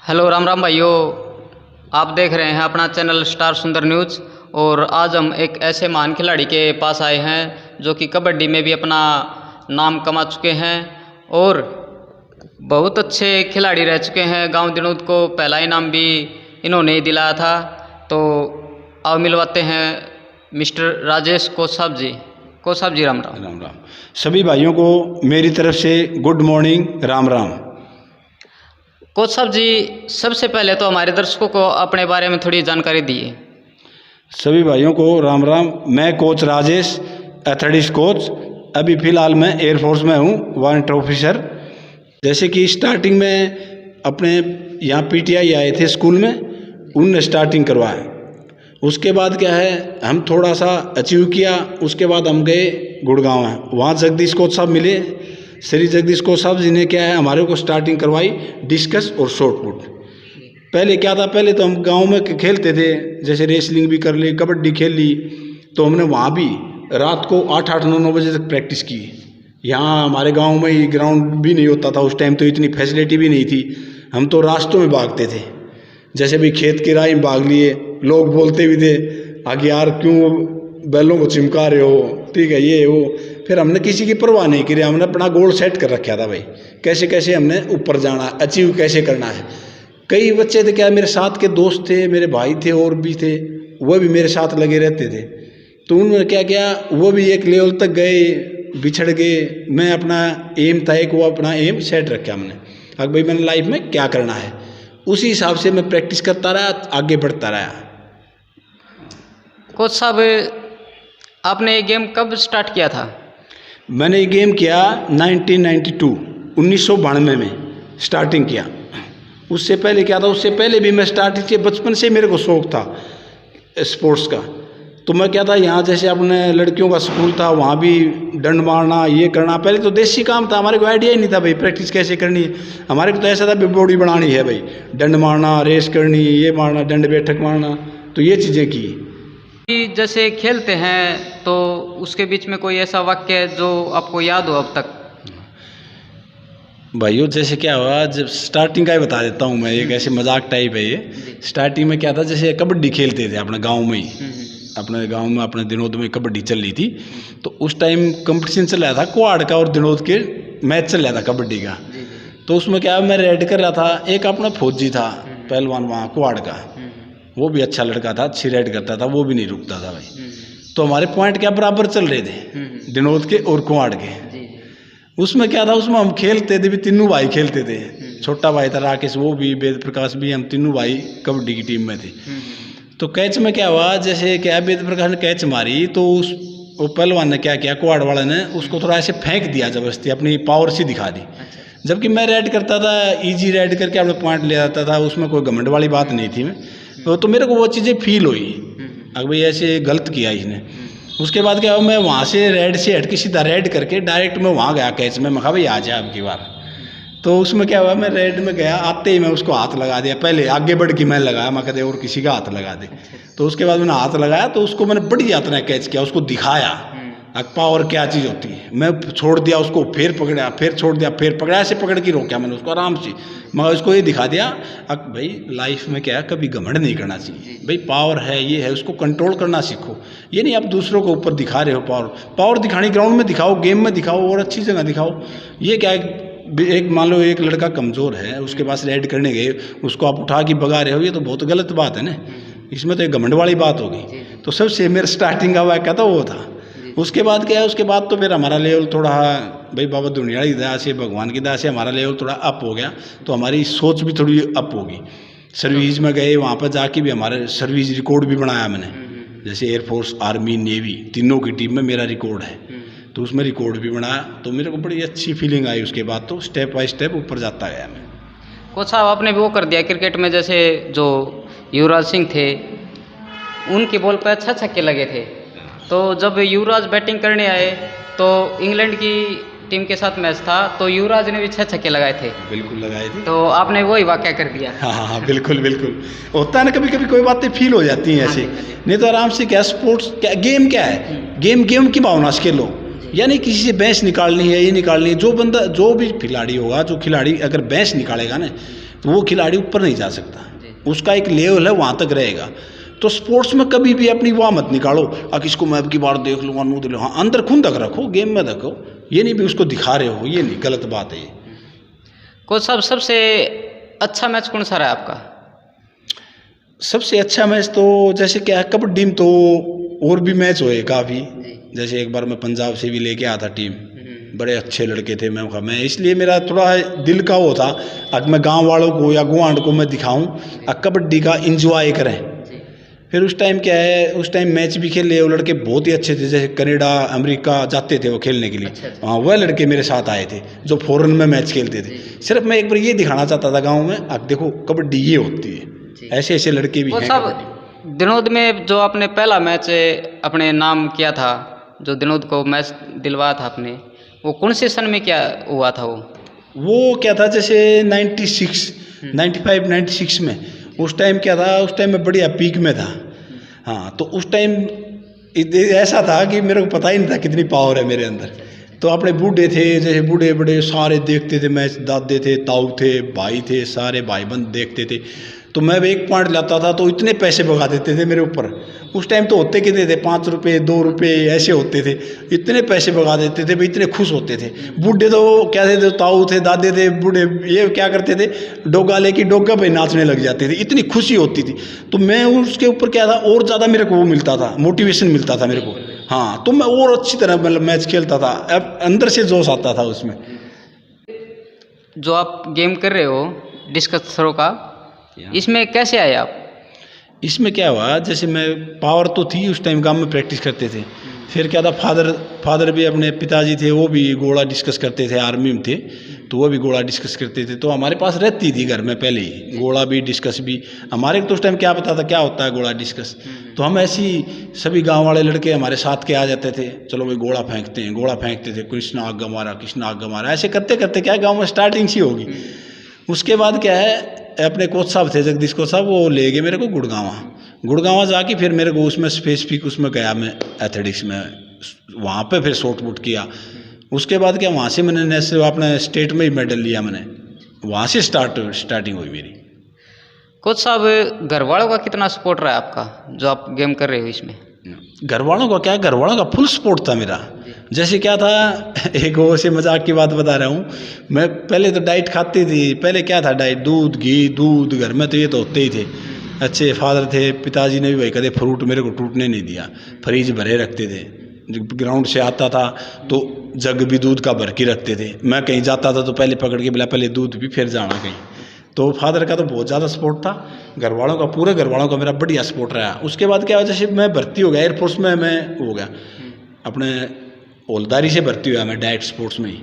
Hello Ram Ram भाइयों, आप देख रहे हैं अपना चैनल स्टार सुंदर न्यूज़। और आज हम एक ऐसे महान खिलाड़ी के पास आए हैं जो कि कबड्डी में भी अपना नाम कमा चुके हैं और बहुत अच्छे खिलाड़ी रह चुके हैं। गांव दिनोद को पहला इनाम भी इन्होंने ही दिलाया था। तो आओ मिलवाते हैं मिस्टर राजेश कोच साहब जी। कोच साहब जी राम राम। राम राम। सभी भाइयों को मेरी तरफ से good morning, Ram Ram. Coach साहब जी, सबसे पहले तो हमारे दर्शकों को अपने बारे में थोड़ी जानकारी दिए। सभी भाइयों को राम राम। मैं कोच राजेश, एथलेटिक्स कोच। अभी फ़िलहाल मैं एयरफोर्स में हूँ, वारंट ऑफिसर। जैसे कि स्टार्टिंग में अपने यहाँ पीटीआई आए थे स्कूल में, उनने स्टार्टिंग करवाया। उसके बाद क्या है, हम थोड़ा सा अचीव किया। उसके बाद हम गए गुड़गांव में, वहाँ जगदीश कोच साहब मिले। श्री जगदीश कोच साहब जी ने क्या है हमारे को स्टार्टिंग करवाई डिस्कस और शॉर्ट पुट। पहले क्या था, पहले तो हम गांव में खेलते थे, जैसे रेसलिंग भी कर ली, कबड्डी खेल ली। तो हमने वहाँ भी रात को 8-8, 9-9 बजे तक प्रैक्टिस की। यहाँ हमारे गांव में ही ग्राउंड भी नहीं होता था उस टाइम, तो इतनी फैसिलिटी भी नहीं थी। हम तो रास्तों में भागते थे, जैसे भी खेत की राह में भाग लिए। लोग बोलते भी थे आगे, यार क्यों बैलों को चिमका रहे हो, ठीक है ये वो। फिर हमने किसी की परवाह नहीं की, हमने अपना गोल सेट कर रखा था भाई, कैसे कैसे हमने ऊपर जाना, अचीव कैसे करना है। कई बच्चे थे क्या, मेरे साथ के दोस्त थे, मेरे भाई थे और भी थे, वह भी मेरे साथ लगे रहते थे। तो उन्होंने क्या किया, वो भी एक लेवल तक गए, बिछड़ गए। मैं अपना एम था एक, वो अपना एम सेट रखा हमने, अब भाई मैंने लाइफ में क्या करना है, उसी हिसाब से मैं प्रैक्टिस करता रहा, आगे बढ़ता रहा। कोच साहब, आपने ये गेम कब स्टार्ट किया था? मैंने ये गेम किया 1992 में स्टार्टिंग किया। उससे पहले क्या था, उससे पहले भी मैं स्टार्टिंग किया। बचपन से मेरे को शौक़ था स्पोर्ट्स का। तो मैं क्या था, यहाँ जैसे अपने लड़कियों का स्कूल था, वहाँ भी डंड मारना, ये करना। पहले तो देसी काम था, हमारे को आइडिया ही नहीं था भाई प्रैक्टिस कैसे करनी है। हमारे को तो ऐसा था बॉडी बनानी है भाई, डंड मारना, रेस करनी, ये मारना, डंड बैठक मारना, तो ये चीज़ें की। जैसे खेलते हैं तो उसके बीच में कोई ऐसा वाक्य जो आपको याद हो अब तक? भाइयों जैसे क्या हुआ, जब स्टार्टिंग का ही बता देता हूँ मैं, एक ऐसे मजाक टाइप है ये। स्टार्टिंग में क्या था, जैसे कबड्डी खेलते थे अपने गांव में ही, अपने गांव में अपने दिनोद में कबड्डी चल रही थी। तो उस टाइम कंपटीशन चल रहा था क्वाड का और दिनोद के मैच चल रहा था कबड्डी का। तो उसमें क्या, मैं रेड कर रहा था, एक अपना फौजी था पहलवान वहाँ क्वाड का, वो भी अच्छा लड़का था, अच्छी रेड करता था, वो भी नहीं रुकता था भाई। तो हमारे पॉइंट क्या बराबर चल रहे थे, दिनोद के और क्वाड के। उसमें क्या था, उसमें हम खेलते थे भी, तीनों भाई खेलते थे। छोटा भाई था राकेश, वो भी, वेद प्रकाश भी, हम तीनों भाई कबड्डी की टीम में थे। तो कैच में क्या हुआ, जैसे क्या वेद प्रकाश ने कैच मारी, तो उस वो पहलवान ने क्या किया, क्वाड वाले ने उसको थोड़ा ऐसे फेंक दिया, जबरदस्ती अपनी पावर से दिखा दी। जबकि मैं रेड करता था, ईजी रेड करके अपने पॉइंट ले आता था, उसमें कोई घमंड वाली बात नहीं थी। तो मेरे को वो चीज़ें फील हुई, अगर भाई ऐसे गलत किया इसने। उसके बाद क्या हुआ, मैं वहाँ से रेड से हट के सीधा रेड करके डायरेक्ट मैं वहाँ गया कैच में। मैं कहा भाई आ जाए अब की बार। तो उसमें क्या हुआ, मैं रेड में गया, आते ही मैं उसको हाथ लगा दिया। पहले आगे बढ़ के मैं लगाया, मैं कहते और किसी का हाथ लगा दे। तो उसके बाद मैंने हाथ लगाया, तो उसको मैंने बड़ी यात्रा कैच किया, उसको दिखाया पावर क्या चीज़ होती है। मैं छोड़ दिया उसको, फिर पकड़ा, फिर छोड़ दिया, फिर पकड़ा, ऐसे पकड़ के रोका मैंने उसको आराम से। मगर उसको ये दिखा दिया, अब भाई लाइफ में क्या है, कभी घमंड नहीं करना चाहिए भाई, पावर है ये है, उसको कंट्रोल करना सीखो। ये नहीं आप दूसरों को ऊपर दिखा रहे हो पावर दिखानी, ग्राउंड में दिखाओ, गेम में दिखाओ और अच्छी जगह दिखाओ। ये क्या है, एक मान लो एक लड़का कमज़ोर है, उसके पास रेड करने गए, उसको आप उठा के भगा रहे हो, ये तो बहुत गलत बात है ना। इसमें तो एक घमंड वाली बात होगी। तो सबसे मेरा स्टार्टिंग का वाक़या था वो था। उसके बाद क्या है, उसके बाद तो फिर हमारा लेवल थोड़ा भाई बाबा दुनिया की दया से, भगवान की दया से हमारा लेवल थोड़ा अप हो गया। तो हमारी सोच भी थोड़ी अप होगी। सर्विस में गए, वहाँ पर जाके भी हमारे सर्विस रिकॉर्ड भी बनाया मैंने, जैसे एयरफोर्स, आर्मी, नेवी, तीनों की टीम में मेरा रिकॉर्ड है। तो उसमें रिकॉर्ड भी बनाया, तो मेरे को बड़ी अच्छी फीलिंग आई। उसके बाद तो स्टेप बाय स्टेप ऊपर जाता गया मैं। कोच साहब, आपने भी वो कर दिया क्रिकेट में, जैसे जो युवराज सिंह थे, उनकी बॉल पर अच्छा छक्के लगे थे। तो जब युवराज बैटिंग करने आए तो इंग्लैंड की टीम के साथ मैच था, तो युवराज ने भी 6 छक्के लगाए थे। बिल्कुल लगाए थे। तो आपने वही वाक़या कर दिया। हाँ, बिल्कुल बिल्कुल होता है ना, कभी कभी कोई बातें फील हो जाती हैं ऐसे। नहीं तो आराम से क्या, स्पोर्ट्स क्या, गेम क्या है, गेम की भावना से खेलो। यानी किसी से बहस निकालनी है, ये निकालनी है। जो बंदा, जो भी खिलाड़ी होगा, जो खिलाड़ी अगर बहस निकालेगा ना, तो वो खिलाड़ी ऊपर नहीं जा सकता, जी। उसका एक लेवल है, वहाँ तक रहेगा। तो स्पोर्ट्स में कभी भी अपनी वाह मत निकालो, इसको मैं अब की बार देख लूँगा, नू दे लो। हाँ, अंदर खुंदक रखो, गेम में रखो, ये नहीं भी उसको दिखा रहे हो, ये नहीं, गलत बात है ये। कोच साहब, सबसे अच्छा मैच कौन सा रहा आपका? सबसे अच्छा मैच तो जैसे क्या है, कबड्डी में तो और भी मैच हुए काफ़ी। जैसे एक बार मैं पंजाब से भी लेके आया था टीम, बड़े अच्छे लड़के थे। मैं इसलिए मेरा थोड़ा दिल का वो था, अगर मैं गांव वालों को या गुआंढ को मैं दिखाऊं कबड्डी का इंजॉय करें। फिर उस टाइम क्या है, उस टाइम मैच भी खेले, वो लड़के बहुत ही अच्छे थे, जैसे कनाडा अमेरिका जाते थे वो खेलने के लिए। हाँ, वह लड़के मेरे साथ आए थे जो फॉरेन में मैच खेलते थे। सिर्फ मैं एक बार ये दिखाना चाहता था गाँव में, अब देखो कबड्डी ये होती है, ऐसे ऐसे लड़के भी हैं। साहब, दिनोद में जो आपने पहला मैच अपने नाम किया था, जो दिनोद को मैच दिलवाया था आपने, वो कौन से सन में क्या हुआ था? वो क्या था, जैसे 95-96 में। उस टाइम क्या था, उस टाइम में बढ़िया पीक में था। हाँ, तो उस टाइम ऐसा था कि मेरे को पता ही नहीं था कितनी पावर है मेरे अंदर। तो अपने बूढ़े थे, जैसे बूढ़े बड़े सारे देखते थे मैच, दादे थे, ताऊ थे, भाई थे, सारे भाई बंद देखते थे। तो मैं भी 1 पॉइंट लाता था तो इतने पैसे भगा देते थे मेरे ऊपर। उस टाइम तो होते कितने थे, 5 रुपये 2 रुपये ऐसे होते थे, इतने पैसे भगा देते थे भाई, इतने खुश होते थे। बूढ़े तो क्या थे, ताऊ थे, दादे थे, बूढ़े ये क्या करते थे, डोगा लेके डोगा पे नाचने लग जाते थे, इतनी खुशी होती थी। तो मैं उसके ऊपर क्या था, और ज़्यादा मेरे को वो मिलता था, मोटिवेशन मिलता था मेरे को। हाँ, तो मैं और अच्छी तरह मतलब मैच खेलता था, अब अंदर से जोश आता था उसमें। जो आप गेम कर रहे हो डिस्कस थ्रो का, इसमें कैसे आए आप? इसमें क्या हुआ, जैसे मैं पावर तो थी उस टाइम, गांव में प्रैक्टिस करते थे। फिर क्या था, फादर भी अपने पिताजी थे, वो भी घोड़ा डिस्कस करते थे, आर्मी में थे, तो वो भी घोड़ा डिस्कस करते थे। तो हमारे पास रहती थी घर में पहले ही घोड़ा भी, डिस्कस भी। हमारे को तो उस टाइम क्या पता था क्या होता है घोड़ा डिस्कस। तो हम ऐसी सभी गांव वाले लड़के हमारे साथ के आ जाते थे, चलो भाई घोड़ा फेंकते हैं, घोड़ा फेंकते थे, कृष्ण आग मारा, कृष्ण आग मारा, ऐसे करते करते क्या गाँव में स्टार्टिंग सी होगी। उसके बाद क्या है, अपने कोच साहब थे, जगदीश कोच साहब, वो ले गए मेरे को गुड़गांवा जाके, फिर मेरे को उसमें स्पेसिफिक उसमें गया मैं एथलेटिक्स में, वहाँ पे फिर शॉर्ट पुट किया। उसके बाद क्या, वहाँ से मैंने नेशनल अपने स्टेट में ही मेडल लिया मैंने, वहाँ से स्टार्टिंग हुई मेरी। कोच साहब, घर वालों का कितना सपोर्ट रहा है आपका जो आप गेम कर रहे हो इसमें? घर वालों का क्या, घर वालों का फुल सपोर्ट था मेरा। जैसे क्या था, एक वो से मजाक की बात बता रहा हूँ मैं, पहले तो डाइट खाती थी। पहले क्या था, डाइट दूध घी दूध, घर में तो ये तो होते ही थे। अच्छे फादर थे, पिताजी ने भी भाई कदे फ्रूट मेरे को टूटने नहीं दिया, फ्रीज भरे रखते थे। ग्राउंड से आता था तो जग भी दूध का भर के रखते थे। मैं कहीं जाता था तो पहले पकड़ के बोला पहले दूध भी फिर जाना कहीं। तो फादर का तो बहुत ज़्यादा सपोर्ट था, घर वालों का, पूरे घर वालों का मेरा बढ़िया सपोर्ट रहा। उसके बाद क्या, जैसे मैं भर्ती हो गया एयरफोर्स में, मैं हो गया अपने हौलदारी से भर्ती हुआ मैं डायरेक्ट स्पोर्ट्स में ही।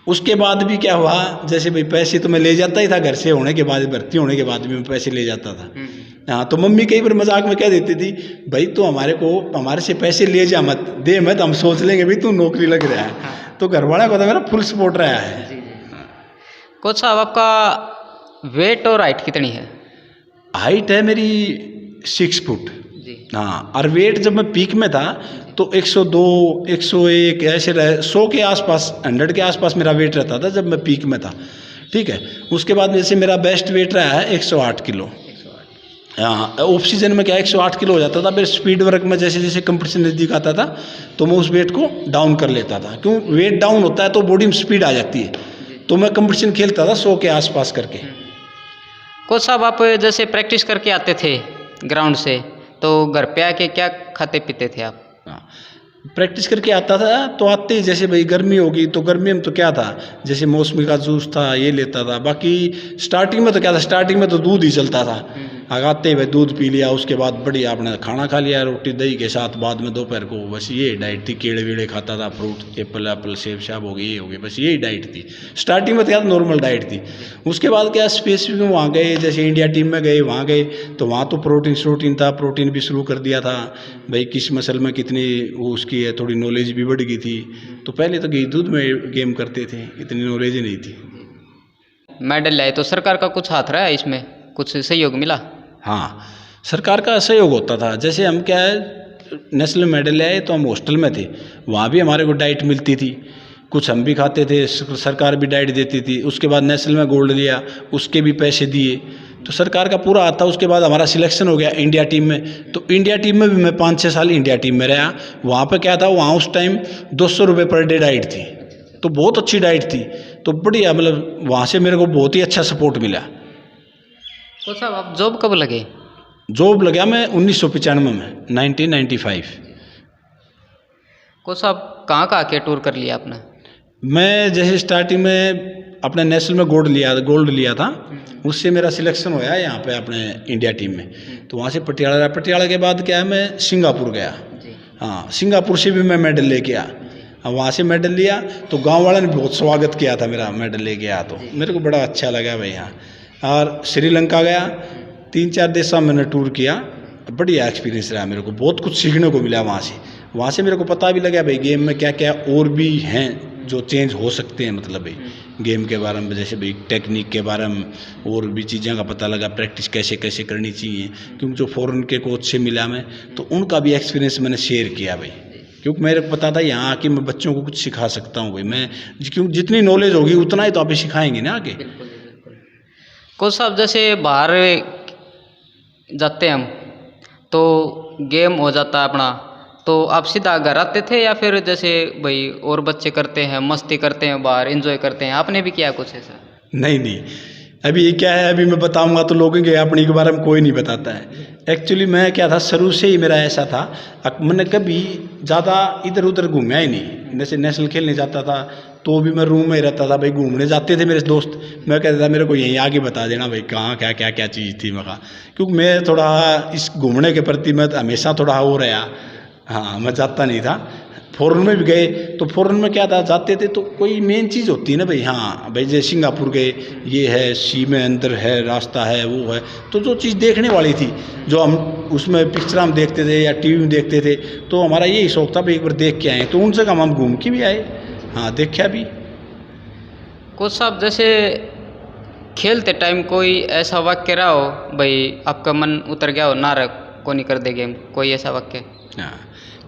उसके बाद भी क्या हुआ, जैसे भाई पैसे तो मैं ले जाता ही था घर से, होने के बाद भर्ती होने के बाद भी मैं पैसे ले जाता था। हाँ, तो मम्मी कई बार मजाक में कह देती थी, भाई तो हमारे से पैसे ले जा मत, दे मत, हम सोच लेंगे भाई तू नौकरी लग रहा है। तो घर वालों का तो मेरा फुल सपोर्ट रहा है। कोच साहब, आपका वेट और हाइट कितनी है? हाइट है मेरी 6 फुट। हाँ, और वेट जब मैं पीक में था तो 102 101 ऐसे रहे, 100 के आसपास, 100 के आसपास मेरा वेट रहता था जब मैं पीक में था। ठीक है, उसके बाद जैसे मेरा बेस्ट वेट रहा है 108 किलो। हाँ, ऑफ सीजन में क्या 108 किलो हो जाता था, फिर स्पीड वर्क में जैसे जैसे कंपटीशन नज़दीक आता था तो मैं उस वेट को डाउन कर लेता था। क्यों, वेट डाउन होता है तो बॉडी में स्पीड आ जाती है। तो मैं कंपटीशन खेलता था 100 के आसपास करके। कोच साहब, आप जैसे प्रैक्टिस करके आते थे ग्राउंड से, तो घर पे आके क्या खाते पीते थे आप? प्रैक्टिस करके आता था तो आते ही, जैसे भाई गर्मी होगी तो गर्मी में तो क्या था, जैसे मौसमी का जूस था ये लेता था। बाकी स्टार्टिंग में तो क्या था, स्टार्टिंग में तो दूध ही चलता था। आते ही भाई दूध पी लिया, उसके बाद बढ़िया आपने खाना खा लिया रोटी दही के साथ। बाद में दोपहर को बस ये डाइट थी, केड़े वेड़े खाता था, फ्रूट एप्पल सेब शाब हो गए, ये हो गए, बस यही डाइट थी। स्टार्टिंग में तो क्या नॉर्मल डाइट थी। उसके बाद क्या स्पेसिफिक वहाँ गए, जैसे इंडिया टीम में गए, वहाँ गए तो वहाँ तो प्रोटीन था, प्रोटीन भी शुरू कर दिया था भाई, किस मसल में कितनी वो उसकी है, थोड़ी नॉलेज भी बढ़ गई थी। तो पहले तो घी दूध में गेम करते थे, इतनी नॉलेज ही नहीं थी। मेडल लाए तो सरकार का कुछ हाथ रहा है इसमें, कुछ सहयोग मिला? हाँ, सरकार का सहयोग होता था। जैसे हम क्या है, नेशनल मेडल लाए तो हम हॉस्टल में थे, वहाँ भी हमारे को डाइट मिलती थी। कुछ हम भी खाते थे, सरकार भी डाइट देती थी। उसके बाद नेशनल में गोल्ड लिया, उसके भी पैसे दिए, तो सरकार का पूरा आता। उसके बाद हमारा सिलेक्शन हो गया इंडिया टीम में, तो इंडिया टीम में भी मैं 5-6 साल इंडिया टीम में रहा। वहाँ पे क्या था, वहाँ उस टाइम 200 रुपये पर डे डाइट थी, तो बहुत अच्छी डाइट थी, तो बढ़िया, मतलब वहाँ से मेरे को बहुत ही अच्छा सपोर्ट मिला। तो साहब आप जॉब कब लगे? जॉब लगा मैं 1995 में, 1995। को साहब कहाँ के टूर कर लिया आपने? मैं जैसे स्टार्टिंग में अपने नेशनल में गोल्ड लिया था, उससे मेरा सिलेक्शन होया यहाँ पे अपने इंडिया टीम में। तो वहाँ से पटियाला के बाद क्या है, मैं सिंगापुर गया। हाँ, सिंगापुर से भी मैं मेडल लेके आया। वहाँ से मेडल लिया तो गांव वालों ने बहुत स्वागत किया था मेरा, मेडल लेके आया तो मेरे को बड़ा अच्छा लगा भाई यहाँ। और श्रीलंका गया, 3-4 देशों में मैंने टूर किया, बढ़िया एक्सपीरियंस रहा मेरे को, बहुत कुछ सीखने को मिला वहाँ से मेरे को पता भी लगा भाई गेम में क्या क्या और भी हैं जो चेंज हो सकते हैं, मतलब भाई गेम के बारे में, जैसे भाई टेक्निक के बारे में और भी चीज़ों का पता लगा, प्रैक्टिस कैसे कैसे करनी चाहिए। क्योंकि जो फॉरेन के कोच से मिला मैं, तो उनका भी एक्सपीरियंस मैंने शेयर किया भाई, क्योंकि मेरे को पता था यहाँ आके मैं बच्चों को कुछ सिखा सकता हूँ भाई। मैं क्योंकि जितनी नॉलेज होगी उतना ही तो आप सिखाएंगे ना आगे। कोच साहब जैसे बाहर जाते हैं हम तो गेम हो जाता है अपना, तो आप सीधा घर आते थे या फिर जैसे भाई और बच्चे करते हैं, मस्ती करते हैं बाहर, एंजॉय करते हैं, आपने भी किया कुछ ऐसा? नहीं, अभी ये क्या है, अभी मैं बताऊंगा तो लोगों के अपनी के बारे में कोई नहीं बताता है। एक्चुअली मैं क्या था, शुरू से ही मेरा ऐसा था, मैंने कभी ज़्यादा इधर उधर घूमया ही नहीं। जैसे नेशनल खेलने जाता था तो भी मैं रूम में ही रहता था भाई। घूमने जाते थे मेरे दोस्त, मैं कहता था मेरे को यहीं आगे बता देना भाई कहाँ क्या क्या क्या चीज़ थी। मैं कहा क्योंकि मैं थोड़ा इस घूमने के प्रति मैं हमेशा थोड़ा हो रहा, हाँ, मैं जाता नहीं था। फॉरेन में भी गए तो फॉरेन में क्या था, जाते थे तो कोई मेन चीज़ होती है ना भाई, हाँ भाई जैसे सिंगापुर गए, ये है सी में अंदर है, रास्ता है, वो है, तो जो चीज़ देखने वाली थी, जो हम उसमें पिक्चर हम देखते थे या टीवी में देखते थे, तो हमारा यही शौक था भाई एक बार देख के आए। तो उन जगह हम घूम के भी आए, हाँ, देखा भी। कोच साहब जैसे खेलते टाइम कोई ऐसा वाक्य रहा हो भाई आपका मन उतर गया हो, ना को नहीं कर दे गेम, कोई ऐसा वाक्य? हाँ,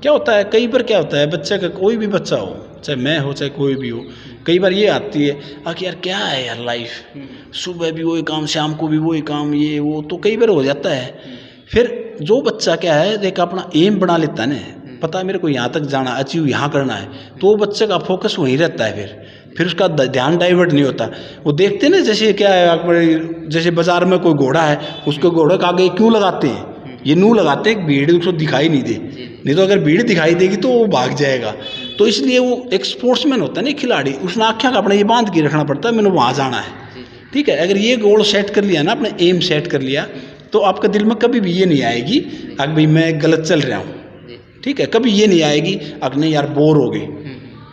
क्या होता है, कई बार क्या होता है, बच्चा का कोई भी बच्चा हो, चाहे मैं हो चाहे कोई भी हो, कई बार ये आती है कि यार क्या है यार लाइफ, सुबह भी वही काम, शाम को भी वही काम, ये वो, तो कई बार हो जाता है। फिर जो बच्चा क्या है, देख अपना एम बना लेता है ना, पता है मेरे को यहाँ तक जाना, अचीव यहाँ करना है, तो वो बच्चे का फोकस वहीं रहता है। फिर उसका ध्यान डाइवर्ट नहीं होता। वो देखते ना, जैसे क्या है, जैसे बाजार में कोई घोड़ा है, उसके घोड़े का आगे क्यों लगाते हैं, ये नू लगाते हैं भीड़ उसको दिखाई नहीं दे, नहीं तो अगर भीड़ दिखाई देगी तो वो भाग जाएगा। तो इसलिए वो एक स्पोर्ट्समैन होता है ना, खिलाड़ी, उसने आँखें का अपने ये बांध के रखना पड़ता है, मैंने वहाँ जाना है, ठीक है। अगर ये गोल सेट कर लिया ना, अपने एम सेट कर लिया, तो आपके दिल में कभी भी ये नहीं आएगी अगर भाई मैं गलत चल रहा हूँ, ठीक है, कभी ये नहीं आएगी अगर नहीं यार बोर हो गई,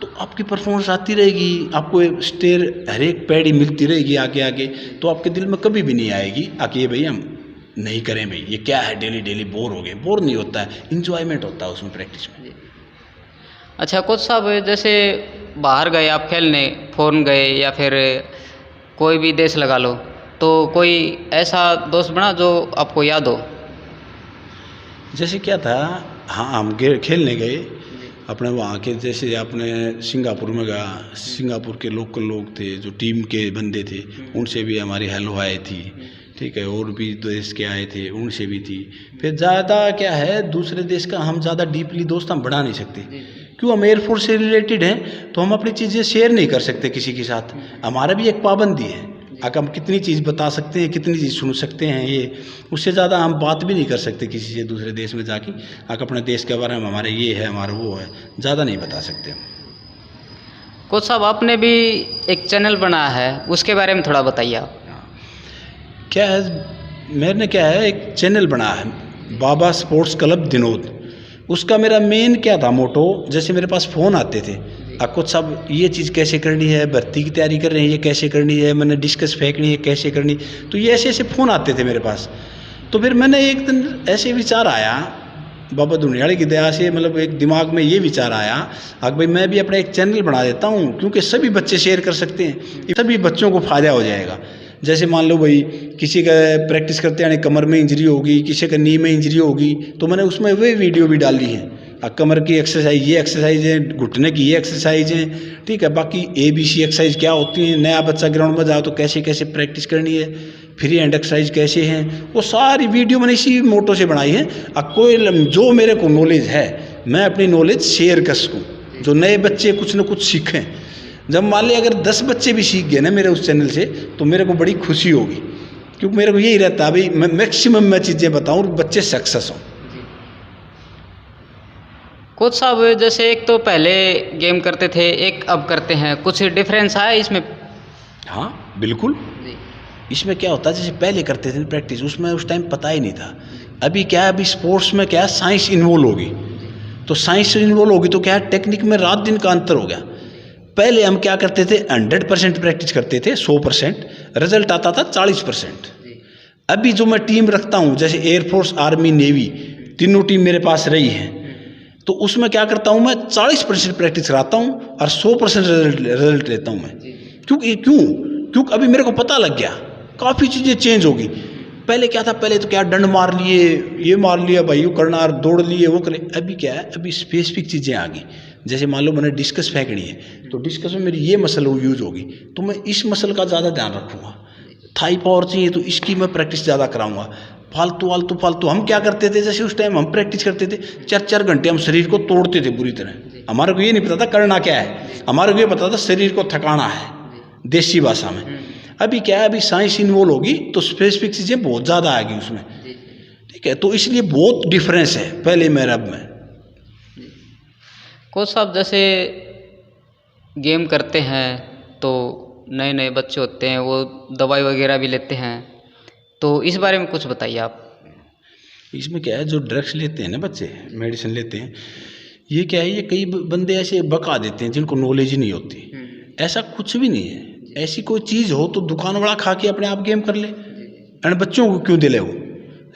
तो आपकी परफॉर्मेंस आती रहेगी, आपको स्टेयर हर एक पैड़ी मिलती रहेगी आगे आगे, तो आपके दिल में कभी भी नहीं आएगी आके ये भाई हम नहीं करें भाई, ये क्या है डेली डेली बोर हो गए। बोर नहीं होता है, इंजॉयमेंट होता है उसमें, प्रैक्टिस में। अच्छा कोच साहब जैसे बाहर गए आप खेलने, फॉरेन गए या फिर कोई भी देश लगा लो, तो कोई ऐसा दोस्त बना जो आपको याद हो? जैसे क्या था, हाँ हम खेलने गए अपने वहाँ के, जैसे अपने सिंगापुर में गया, सिंगापुर के लोकल लोग थे जो टीम के बंदे थे, उनसे भी हमारी हेलो आए थी, ठीक है, और भी देश के आए थे उनसे भी थी। फिर ज़्यादा क्या है, दूसरे देश का हम ज़्यादा डीपली दोस्त हम बना नहीं सकते, क्यों, हम एयरफोर्स से रिलेटेड हैं, तो हम अपनी चीज़ें शेयर नहीं कर सकते किसी के साथ, हमारा भी एक पाबंदी है। अगर हम कितनी चीज़ बता सकते हैं, कितनी चीज़ सुन सकते हैं, ये उससे ज़्यादा हम बात भी नहीं कर सकते किसी से दूसरे देश में जाके। अगर अपने देश के बारे में हमारे ये है, हमारा वो है, ज़्यादा नहीं बता सकते हम। कोच साहब आपने भी एक चैनल बनाया है, उसके बारे में थोड़ा बताइए आप। क्या है, मैंने क्या है एक चैनल बनाया है, बाबा स्पोर्ट्स क्लब दिनोद। उसका मेरा मेन क्या था मोटो, जैसे मेरे पास फ़ोन आते थे, कोच साहब ये चीज़ कैसे करनी है, भर्ती की तैयारी कर रहे हैं, ये कैसे करनी है, मैंने डिस्कस फेंकनी है कैसे करनी, तो ये ऐसे ऐसे फ़ोन आते थे मेरे पास। तो फिर मैंने एक दिन ऐसे विचार आया, बाबा दुनियाड़ी की दया से, मतलब एक दिमाग में ये विचार आया कि भाई मैं भी अपना एक चैनल बना देता हूँ, क्योंकि सभी बच्चे शेयर कर सकते हैं, सभी बच्चों को फ़ायदा हो जाएगा। जैसे मान लो भाई किसी का प्रैक्टिस करते हैं कमर में इंजरी होगी, किसी का नी में इंजरी होगी, तो मैंने उसमें वे वीडियो भी डाली है कमर की एक्सरसाइज ये एक्सरसाइज है, घुटने की ये एक्सरसाइज है, ठीक है। बाकी ABC एक्सरसाइज क्या होती है, नया बच्चा ग्राउंड में जाओ तो कैसे कैसे प्रैक्टिस करनी है, फ्री हैंड एक्सरसाइज कैसे हैं, वो सारी वीडियो मैंने इसी मोटो से बनाई है। अब कोई जो मेरे को नॉलेज है मैं अपनी नॉलेज शेयर कर सकूँ, जो नए बच्चे कुछ ना कुछ सीखें। जब मान लिया अगर 10 बच्चे भी सीख गए ना मेरे उस चैनल से तो मेरे को बड़ी खुशी होगी, क्योंकि मेरे को यही रहता है भाई मैं मैक्सिमम मैं चीज़ें बताऊँ और बच्चे सक्सेस हों। कोच साहब जैसे एक तो पहले गेम करते थे, एक अब करते हैं, कुछ डिफरेंस आया इसमें? हाँ बिल्कुल। जी। इसमें क्या होता है, जैसे पहले करते थे प्रैक्टिस, उसमें उस टाइम पता ही नहीं था। अभी क्या है, अभी स्पोर्ट्स में क्या है, साइंस इन्वॉल्व होगी, तो साइंस इन्वॉल्व होगी तो क्या है, टेक्निक में रात दिन का अंतर हो गया। पहले हम क्या करते थे, 100% प्रैक्टिस करते थे, 100%, रिजल्ट आता था 40%। अभी जो मैं टीम रखता हूँ, जैसे एयरफोर्स, आर्मी, नेवी, तीनों टीम मेरे पास रही है, तो उसमें क्या करता हूँ मैं 40% प्रैक्टिस कराता हूँ और 100% रिजल्ट लेता हूँ मैं। क्योंकि अभी मेरे को पता लग गया, काफ़ी चीज़ें चेंज होगी। पहले क्या था, पहले तो क्या डंड मार लिए, ये मार लिया भाई, वो करना, दौड़ लिए, वो करे। अभी क्या है, अभी स्पेसिफिक चीज़ें आ गई। जैसे मान लो मैंने डिस्कस फेंकनी है, तो डिस्कस में मेरी ये मसल यूज होगी, तो मैं इस मसल का ज़्यादा ध्यान रखूँगा। थाई पावर चाहिए तो इसकी मैं प्रैक्टिस ज़्यादा कराऊंगा। फालतू हम क्या करते थे, जैसे उस टाइम हम प्रैक्टिस करते थे 4-4 घंटे हम शरीर को तोड़ते थे बुरी तरह। हमारे को ये नहीं पता था करना क्या है, हमारे को ये पता था शरीर को थकाना है, देसी भाषा में। अभी क्या है, अभी साइंस इन्वॉल्व होगी तो स्पेसिफिक चीज़ें बहुत ज़्यादा आएगी उसमें, ठीक है। तो इसलिए बहुत डिफरेंस है पहले में अब में। कोच साहब जैसे गेम करते हैं तो नए नए बच्चे होते हैं, वो दवाई वगैरह भी लेते हैं, तो इस बारे में कुछ बताइए आप। इसमें क्या है, जो ड्रग्स लेते हैं ना बच्चे, मेडिसिन लेते हैं, ये क्या है, ये कई बंदे ऐसे बका देते हैं जिनको नॉलेज ही नहीं होती। ऐसा कुछ भी नहीं है, ऐसी कोई चीज़ हो तो दुकान वाला खा के अपने आप गेम कर ले, एंड बच्चों को क्यों दिले हो,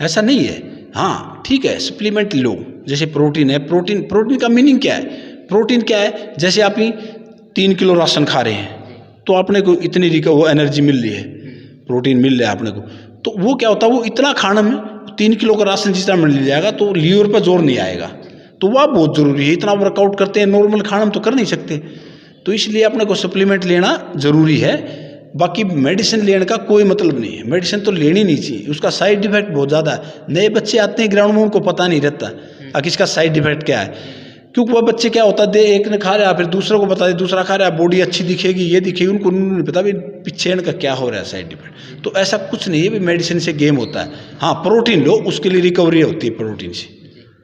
ऐसा नहीं है। हाँ ठीक है, सप्लीमेंट लो, जैसे प्रोटीन है, प्रोटीन का मीनिंग क्या है, प्रोटीन क्या है, जैसे आप 3 किलो राशन खा रहे हैं तो आपने को इतनी वो एनर्जी मिल रही है, प्रोटीन मिल रहा है आपने को, तो वो क्या होता है, वो इतना खाने में 3 किलो का राशन जितना मिल जाएगा तो लीवर पर जोर नहीं आएगा, तो वह बहुत ज़रूरी है। इतना वर्कआउट करते हैं, नॉर्मल खाना में तो कर नहीं सकते, तो इसलिए अपने को सप्लीमेंट लेना ज़रूरी है। बाकी मेडिसिन लेने का कोई मतलब नहीं है, मेडिसिन तो लेनी नहीं चाहिए, उसका साइड इफेक्ट बहुत ज़्यादा है। नए बच्चे आते हैं ग्राउंड में, उनको पता नहीं रहता कि इसका साइड इफेक्ट क्या है, क्योंकि वह बच्चे क्या होता है, एक ने खा रहा है फिर दूसरे को बता दे, दूसरा खा रहा है, बॉडी अच्छी दिखेगी, ये दिखेगी, उनको नहीं पता भी पीछे इनका क्या हो रहा है साइड इफेक्ट। तो ऐसा कुछ नहीं है भी मेडिसिन से गेम होता है। हाँ प्रोटीन लो, उसके लिए रिकवरी होती है प्रोटीन से।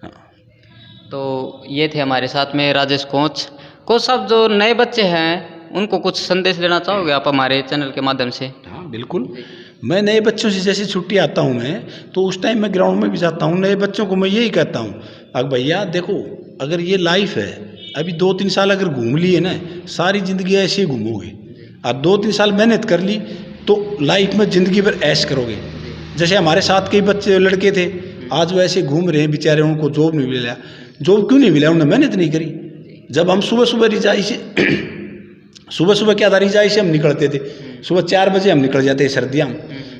हाँ। तो ये थे हमारे साथ में राजेश कोच साहब। जो नए बच्चे हैं उनको कुछ संदेश देना चाहोगे आप हमारे चैनल के माध्यम से? हाँ बिल्कुल, मैं नए बच्चों से जैसे छुट्टी आता हूँ मैं, तो उस टाइम मैं ग्राउंड में भी जाता हूँ, नए बच्चों को मैं यही कहता हूँ, अब भैया देखो, अगर ये लाइफ है, अभी 2-3 साल अगर घूम लिए ना, सारी ज़िंदगी ऐसे ही घूमोगे। अब 2-3 साल मेहनत कर ली तो लाइफ में ज़िंदगी भर ऐश करोगे। जैसे हमारे साथ कई बच्चे लड़के थे, आज वो ऐसे घूम रहे हैं बेचारे, उनको जॉब नहीं मिला। जॉब क्यों नहीं मिला, उन्होंने मेहनत नहीं करी। जब हम सुबह रिजाई से सुबह क्या था, रिजाई से हम निकलते थे, सुबह 4 बजे हम निकल जाते सर्दियाँ में,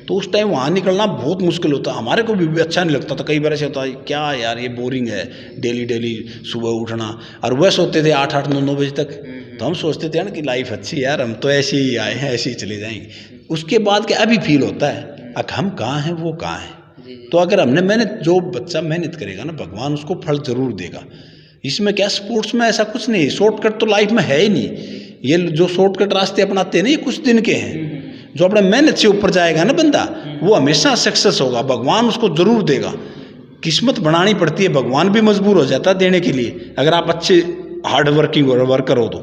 तो उस टाइम वहाँ निकलना बहुत मुश्किल होता, हमारे को भी अच्छा नहीं लगता था। कई बार ऐसे होता है, क्या यार ये बोरिंग है, डेली सुबह उठना, और वह सोते थे 8-8, 9-9 बजे तक। तो हम सोचते थे ना कि लाइफ अच्छी है यार, हम तो ऐसे ही आए हैं, ऐसे ही चले जाएंगे। उसके बाद क्या अभी फील होता है, अब हम कहाँ हैं, वो कहाँ हैं। तो अगर हमने मेहनत, जो बच्चा मेहनत करेगा ना, भगवान उसको फल जरूर देगा। इसमें क्या, स्पोर्ट्स में ऐसा कुछ नहीं, शॉर्टकट तो लाइफ में है ही नहीं। ये जो शॉर्टकट रास्ते अपनाते हैं ना, ये कुछ दिन के हैं। जो अपने मेहनत से ऊपर जाएगा ना बंदा, वो हमेशा सक्सेस होगा, भगवान उसको जरूर देगा। किस्मत बनानी पड़ती है, भगवान भी मजबूर हो जाता है देने के लिए, अगर आप अच्छे हार्ड वर्किंग वर्कर हो तो,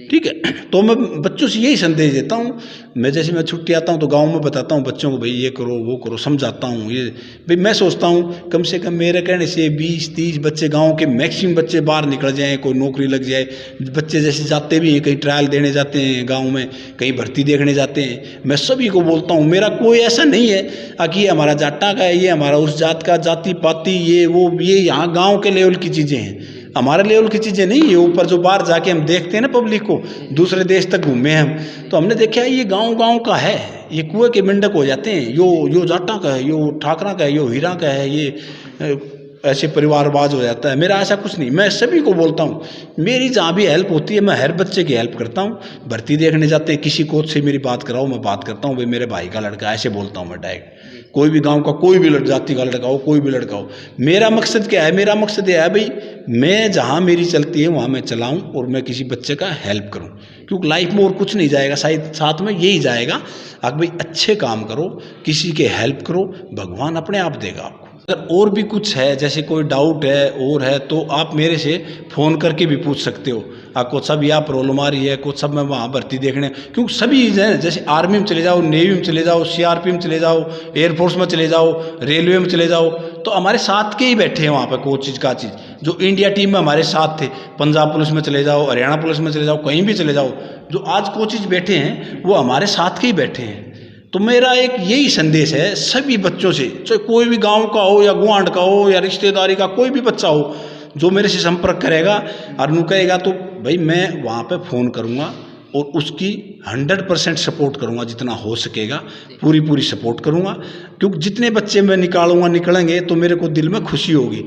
ठीक है। तो मैं बच्चों से यही संदेश देता हूँ। मैं जैसे मैं छुट्टी आता हूँ तो गांव में बताता हूँ बच्चों को, भाई ये करो वो करो, समझाता हूँ। ये भाई मैं सोचता हूँ कम से कम मेरे कहने से 20-30 बच्चे, गांव के मैक्सिमम बच्चे बाहर निकल जाएँ, कोई नौकरी लग जाए। बच्चे जैसे जाते भी हैं, कहीं ट्रायल देने जाते हैं गाँव में, कहीं भर्ती देखने जाते हैं, मैं सभी को बोलता हूँ, मेरा कोई ऐसा नहीं है कि ये हमारा जाटा का है, ये हमारा उस जात का, जाति पाति ये वो, ये यहाँ गाँव के लेवल की चीज़ें हैं, हमारे लेवल की चीज़ें नहीं है। ऊपर जो बाहर जाके हम देखते हैं ना पब्लिक को, दूसरे देश तक घूमे हम, तो हमने देखा है ये गांव का है, ये कुएं के मेंढक हो जाते हैं, यो जाटा का है, यो ठाकरा का है, यो हीरा का है, ये ऐसे परिवारवाद हो जाता है। मेरा ऐसा कुछ नहीं, मैं सभी को बोलता हूँ, मेरी जहाँ भी हेल्प होती है मैं हर बच्चे की हेल्प करता हूँ। भर्ती देखने जाते हैं किसी कोच से मेरी बात कराओ, मैं बात करता हूँ, भाई मेरे भाई का लड़का, ऐसे बोलता हूँ मैं डायरेक्ट। कोई भी गांव का कोई भी जाति का लड़का हो, कोई भी लड़का हो, मेरा मकसद क्या है, मेरा मकसद यह है भाई मैं जहाँ मेरी चलती है वहाँ मैं चलाऊँ और मैं किसी बच्चे का हेल्प करूँ, क्योंकि लाइफ में और कुछ नहीं जाएगा, शायद साथ में यही जाएगा। आप भाई अच्छे काम करो, किसी के हेल्प करो, भगवान अपने आप देगा आपको। अगर और भी कुछ है, जैसे कोई डाउट है और है, तो आप मेरे से फ़ोन करके भी पूछ सकते हो। आपको सब यहाँ प्रॉब्लम आ रही है, कुछ सब मैं वहाँ भर्ती देखने, क्योंकि सभी हैं, जैसे आर्मी में चले जाओ, नेवी में चले जाओ, CRP में चले जाओ, एयरफोर्स में चले जाओ, रेलवे में चले जाओ, तो हमारे साथ के ही बैठे हैं वहाँ पर कोई चीज़ का चीज़। जो इंडिया टीम में हमारे साथ थे, पंजाब पुलिस में चले जाओ, हरियाणा पुलिस में चले जाओ, कहीं भी चले जाओ, जो आज कोचिज बैठे हैं वो हमारे साथ के ही बैठे हैं। तो मेरा एक यही संदेश है सभी बच्चों से, चाहे कोई भी गांव का हो या गुआंढ का हो या रिश्तेदारी का कोई भी बच्चा हो, जो मेरे से संपर्क करेगा और नु कहेगा तो भाई मैं वहाँ पे फ़ोन करूँगा और उसकी 100% सपोर्ट करूँगा, जितना हो सकेगा पूरी सपोर्ट करूँगा। क्योंकि जितने बच्चे मैं निकलेंगे तो मेरे को दिल में खुशी होगी।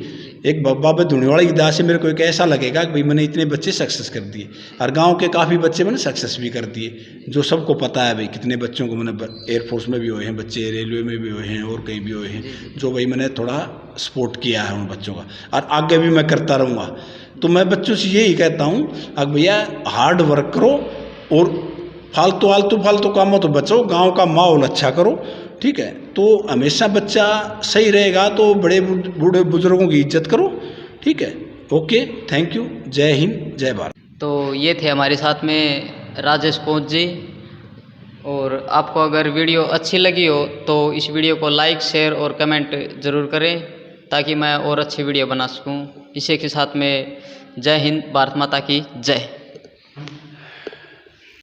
एक बाबा धुनीवाड़ा की दया से मेरे को एक ऐसा लगेगा कि भाई मैंने इतने बच्चे सक्सेस कर दिए, और गांव के काफ़ी बच्चे मैंने सक्सेस भी कर दिए, जो सबको पता है भाई कितने बच्चों को मैंने एयरफोर्स में भी हुए हैं बच्चे, रेलवे में भी हुए हैं और कहीं भी हुए हैं, जो भाई मैंने थोड़ा सपोर्ट किया है उन बच्चों का, और आगे भी मैं करता रहूँगा। तो मैं बच्चों से यही कहता हूँ, अब भैया हार्ड वर्क करो और फालतू कामों तो बचो, गांव का माहौल अच्छा करो, ठीक है। तो हमेशा बच्चा सही रहेगा, तो बड़े बूढ़े बुजुर्गों की इज्जत करो, ठीक है। ओके, थैंक यू, जय हिंद, जय भारत। तो ये थे हमारे साथ में राजेश कोच जी। और आपको अगर वीडियो अच्छी लगी हो तो इस वीडियो को लाइक, शेयर और कमेंट ज़रूर करें, ताकि मैं और अच्छी वीडियो बना सकूं। इसी के साथ में जय हिंद, भारत माता की जय।